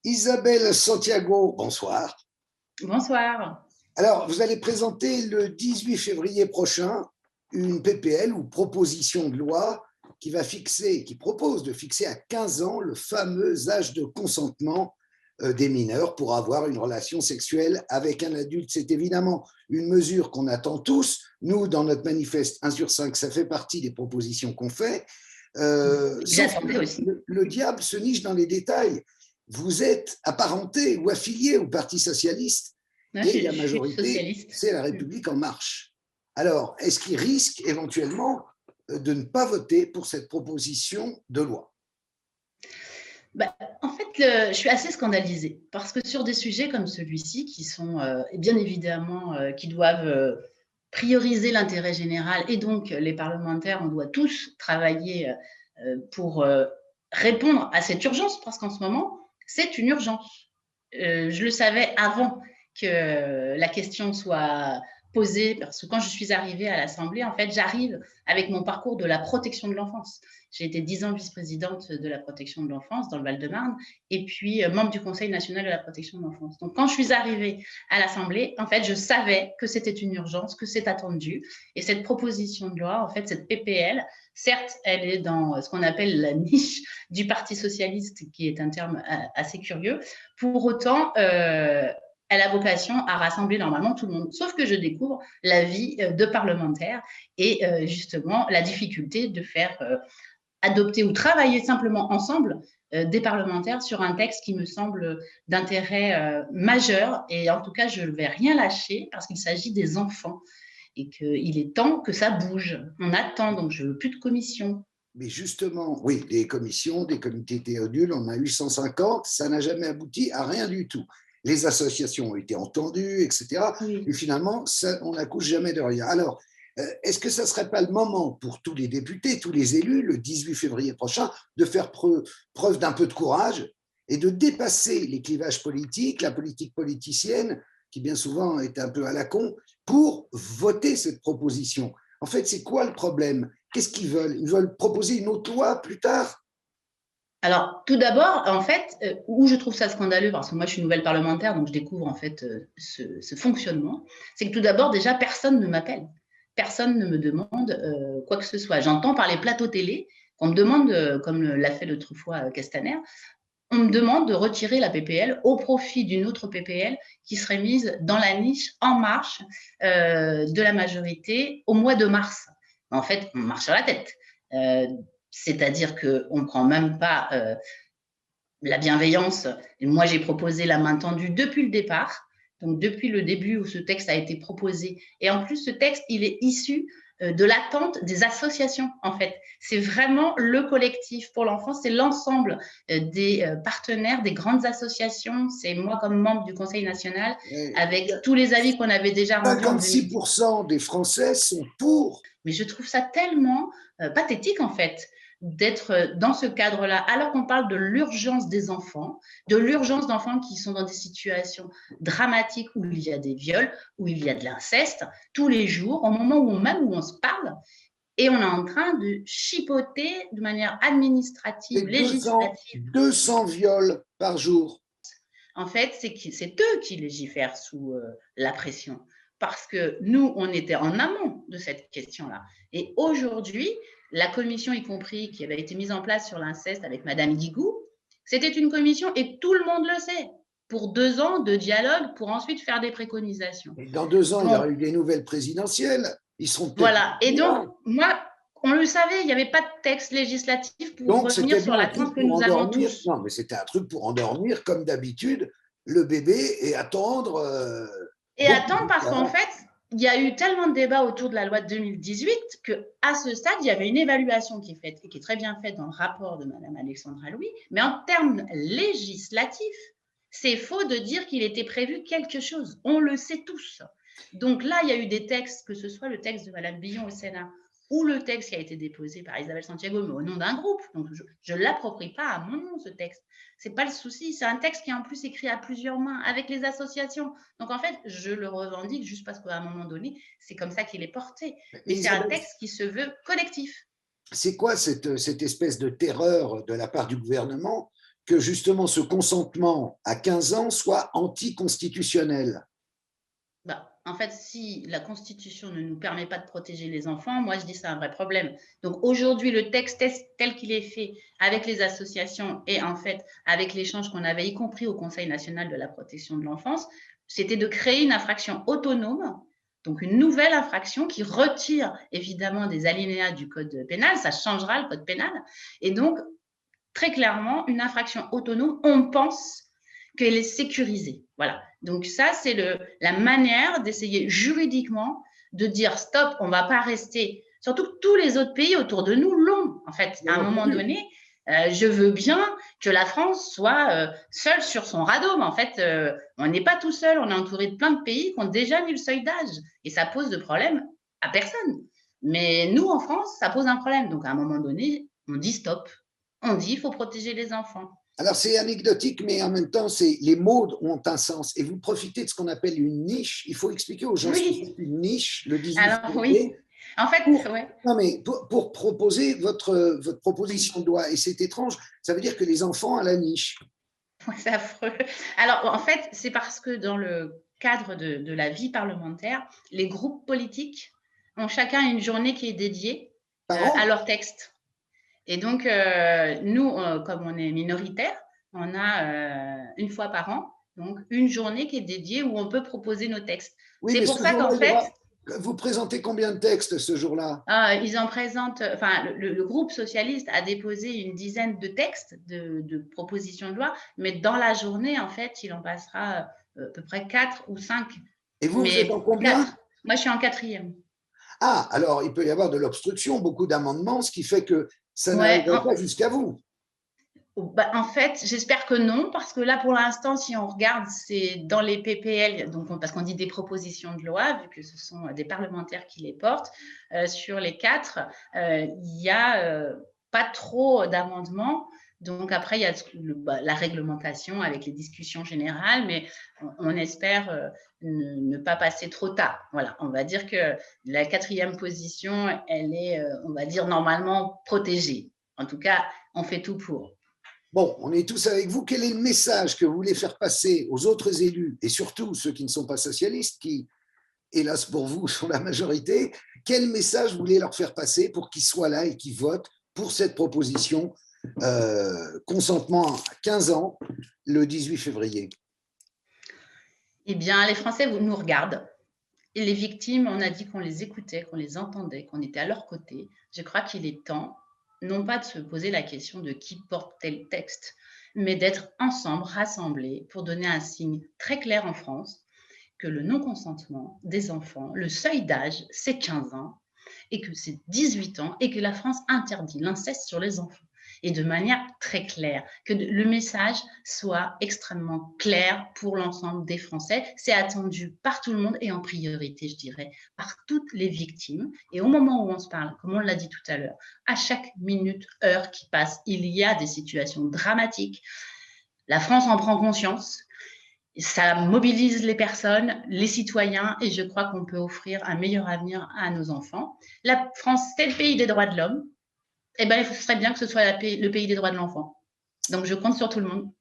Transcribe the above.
Isabelle Santiago, bonsoir. Bonsoir. Alors, vous allez présenter le 18 février prochain une PPL ou proposition de loi qui propose de fixer à 15 ans le fameux âge de consentement des mineurs pour avoir une relation sexuelle avec un adulte. C'est évidemment une mesure qu'on attend tous. Nous, dans notre manifeste 1 sur 5, ça fait partie des propositions qu'on fait. Sauf que Aussi. le diable se niche dans les détails. Vous êtes apparenté ou affilié au Parti socialiste et la majorité, c'est la République en marche. Alors, est-ce qu'il risque éventuellement de ne pas voter pour cette proposition de loi? En fait, je suis assez scandalisée parce que sur des sujets comme celui-ci, qui sont bien évidemment, qui doivent prioriser l'intérêt général et donc les parlementaires, on doit tous travailler pour répondre à cette urgence parce qu'en ce moment, c'est une urgence. Je le savais avant que la question soit posée parce que quand je suis arrivée à l'Assemblée, en fait, j'arrive avec mon parcours de la protection de l'enfance. J'ai été 10 ans vice-présidente de la protection de l'enfance dans le Val-de-Marne et puis membre du Conseil national de la protection de l'enfance. Donc, quand je suis arrivée à l'Assemblée, en fait, je savais que c'était une urgence, que c'est attendu. Et cette proposition de loi, en fait, cette PPL, certes, elle est dans ce qu'on appelle la niche du Parti socialiste, qui est un terme assez curieux. Pour autant, elle a vocation à rassembler normalement tout le monde. Sauf que je découvre la vie de parlementaire et justement la difficulté de faire adopter ou travailler simplement ensemble des parlementaires sur un texte qui me semble d'intérêt majeur. Et en tout cas, je ne vais rien lâcher parce qu'il s'agit des enfants et qu'il est temps que ça bouge. On attend, donc je ne veux plus de commission. Mais justement, oui, des commissions, des comités Théodule, on a eu 150, ça n'a jamais abouti à rien du tout. Les associations ont été entendues, etc. Oui. Et finalement, ça, on n'accouche jamais de rien. Alors, est-ce que ça ne serait pas le moment pour tous les députés, tous les élus, le 18 février prochain, de faire preuve d'un peu de courage et de dépasser les clivages politiques, la politique politicienne, qui bien souvent est un peu à la con, pour voter cette proposition? En fait, c'est quoi le problème? Qu'est-ce qu'ils veulent? Ils veulent proposer une autre loi plus tard? Alors, tout d'abord, en fait, où je trouve ça scandaleux, parce que moi, je suis nouvelle parlementaire, donc je découvre en fait ce fonctionnement, c'est que tout d'abord, déjà, personne ne m'appelle. Personne ne me demande quoi que ce soit. J'entends par les plateaux télé qu'on me demande, comme l'a fait l'autre fois Castaner, on me demande de retirer la PPL au profit d'une autre PPL qui serait mise dans la niche En Marche de la majorité au mois de mars. En fait, on marche sur la tête. C'est-à-dire qu'on ne prend même pas la bienveillance. Et moi, j'ai proposé la main tendue depuis le départ, donc depuis le début où ce texte a été proposé. Et en plus, ce texte, il est issu de l'attente des associations, en fait. C'est vraiment le collectif pour l'enfance, c'est l'ensemble des partenaires, des grandes associations. C'est moi comme membre du Conseil national, avec tous les avis qu'on avait déjà rendus. 56% des Français sont pour. Mais je trouve ça tellement pathétique, en fait, d'être dans ce cadre-là, alors qu'on parle de l'urgence des enfants, de l'urgence d'enfants qui sont dans des situations dramatiques où il y a des viols, où il y a de l'inceste, tous les jours, au moment où même où on se parle, et on est en train de chipoter de manière administrative, législative. 200 viols par jour. En fait, c'est eux qui légifèrent sous la pression. Parce que nous, on était en amont de cette question-là. Et aujourd'hui, la commission, y compris, qui avait été mise en place sur l'inceste avec Madame Guigou, c'était une commission, et tout le monde le sait, pour 2 ans de dialogue, pour ensuite faire des préconisations. Et dans 2 ans, il y aura eu des nouvelles présidentielles. Ils seront peut-être. Voilà. Et donc, moi, on le savait, il n'y avait pas de texte législatif pour donc, revenir sur l'attente que nous avons tous. Non, mais c'était un truc pour endormir, comme d'habitude, le bébé et attendre. Et attendre parce qu'en fait, il y a eu tellement de débats autour de la loi de 2018 qu'à ce stade, il y avait une évaluation qui est faite et qui est très bien faite dans le rapport de Mme Alexandra Louis. Mais en termes législatifs, c'est faux de dire qu'il était prévu quelque chose. On le sait tous. Donc là, il y a eu des textes, que ce soit le texte de Mme Billon au Sénat ou le texte qui a été déposé par Isabelle Santiago, mais au nom d'un groupe. Donc, je ne l'approprie pas à mon nom, ce texte. Ce n'est pas le souci. C'est un texte qui est en plus écrit à plusieurs mains, avec les associations. Donc, en fait, je le revendique juste parce qu'à un moment donné, c'est comme ça qu'il est porté. Mais c'est un texte qui se veut collectif. c'est quoi cette espèce de terreur de la part du gouvernement que justement ce consentement à 15 ans soit anticonstitutionnel? Bah, en fait, si la Constitution ne nous permet pas de protéger les enfants, moi je dis c'est un vrai problème. Donc aujourd'hui, le texte tel qu'il est fait avec les associations et en fait avec l'échange qu'on avait, y compris au Conseil national de la protection de l'enfance, c'était de créer une infraction autonome, donc une nouvelle infraction qui retire évidemment des alinéas du code pénal, ça changera le code pénal, et donc très clairement une infraction autonome, on pense qu'elle est sécurisée. Voilà. Donc ça, c'est la manière d'essayer juridiquement de dire stop, on ne va pas rester. Surtout que tous les autres pays autour de nous l'ont. En fait, à un moment donné, je veux bien que la France soit seule sur son radeau, mais en fait, on n'est pas tout seul. On est entouré de plein de pays qui ont déjà mis le seuil d'âge. Et ça pose de problème à personne. Mais nous, en France, ça pose un problème. Donc, à un moment donné, on dit stop. On dit qu'il faut protéger les enfants. Alors, c'est anecdotique, mais en même temps, les mots ont un sens. Et vous profitez de ce qu'on appelle une niche. Il faut expliquer aux gens ce que c'est une niche, le 18 Alors, février. oui. En fait, ouais. Non, mais pour proposer votre proposition de loi. Et c'est étrange, ça veut dire que les enfants à la niche. C'est affreux. Alors, en fait, c'est parce que dans le cadre de la vie parlementaire, les groupes politiques ont chacun une journée qui est dédiée à leur texte. Et donc, nous, comme on est minoritaire, on a une fois par an, donc une journée qui est dédiée où on peut proposer nos textes. Oui, c'est pour ça qu'en fait… Vous présentez combien de textes ce jour-là? Ils en présentent, enfin, le groupe socialiste a déposé une dizaine de textes, de propositions de loi, mais dans la journée, en fait, il en passera à peu près 4 ou 5. Et vous, vous êtes en combien? 4. Moi, je suis en 4e. Ah, alors il peut y avoir de l'obstruction, beaucoup d'amendements, ce qui fait que ça n'arriverait pas jusqu'à vous. Bah, en fait, j'espère que non, parce que là, pour l'instant, si on regarde, c'est dans les PPL, donc parce qu'on dit des propositions de loi, vu que ce sont des parlementaires qui les portent, sur les 4, il n'y a pas trop d'amendements. Donc après, il y a la réglementation avec les discussions générales, mais on espère ne pas passer trop tard. Voilà, on va dire que la 4e position, elle est, on va dire, normalement protégée. En tout cas, on fait tout pour. Bon, on est tous avec vous. Quel est le message que vous voulez faire passer aux autres élus, et surtout ceux qui ne sont pas socialistes, qui, hélas pour vous, sont la majorité? Quel message vous voulez leur faire passer pour qu'ils soient là et qu'ils votent pour cette proposition consentement à 15 ans le 18 février? Eh bien, les Français nous regardent. Et les victimes, on a dit qu'on les écoutait, qu'on les entendait, qu'on était à leur côté. Je crois qu'il est temps, non pas de se poser la question de qui porte tel texte, mais d'être ensemble, rassemblés, pour donner un signe très clair en France que le non-consentement des enfants, le seuil d'âge, c'est 15 ans, et que c'est 18 ans, et que la France interdit l'inceste sur les enfants. Et de manière très claire, que le message soit extrêmement clair pour l'ensemble des Français. C'est attendu par tout le monde et en priorité, je dirais, par toutes les victimes. Et au moment où on se parle, comme on l'a dit tout à l'heure, à chaque minute, heure qui passe, il y a des situations dramatiques. La France en prend conscience. Ça mobilise les personnes, les citoyens, et je crois qu'on peut offrir un meilleur avenir à nos enfants. La France, c'est le pays des droits de l'homme. Eh bien, il serait bien que ce soit le pays des droits de l'enfant. Donc, je compte sur tout le monde.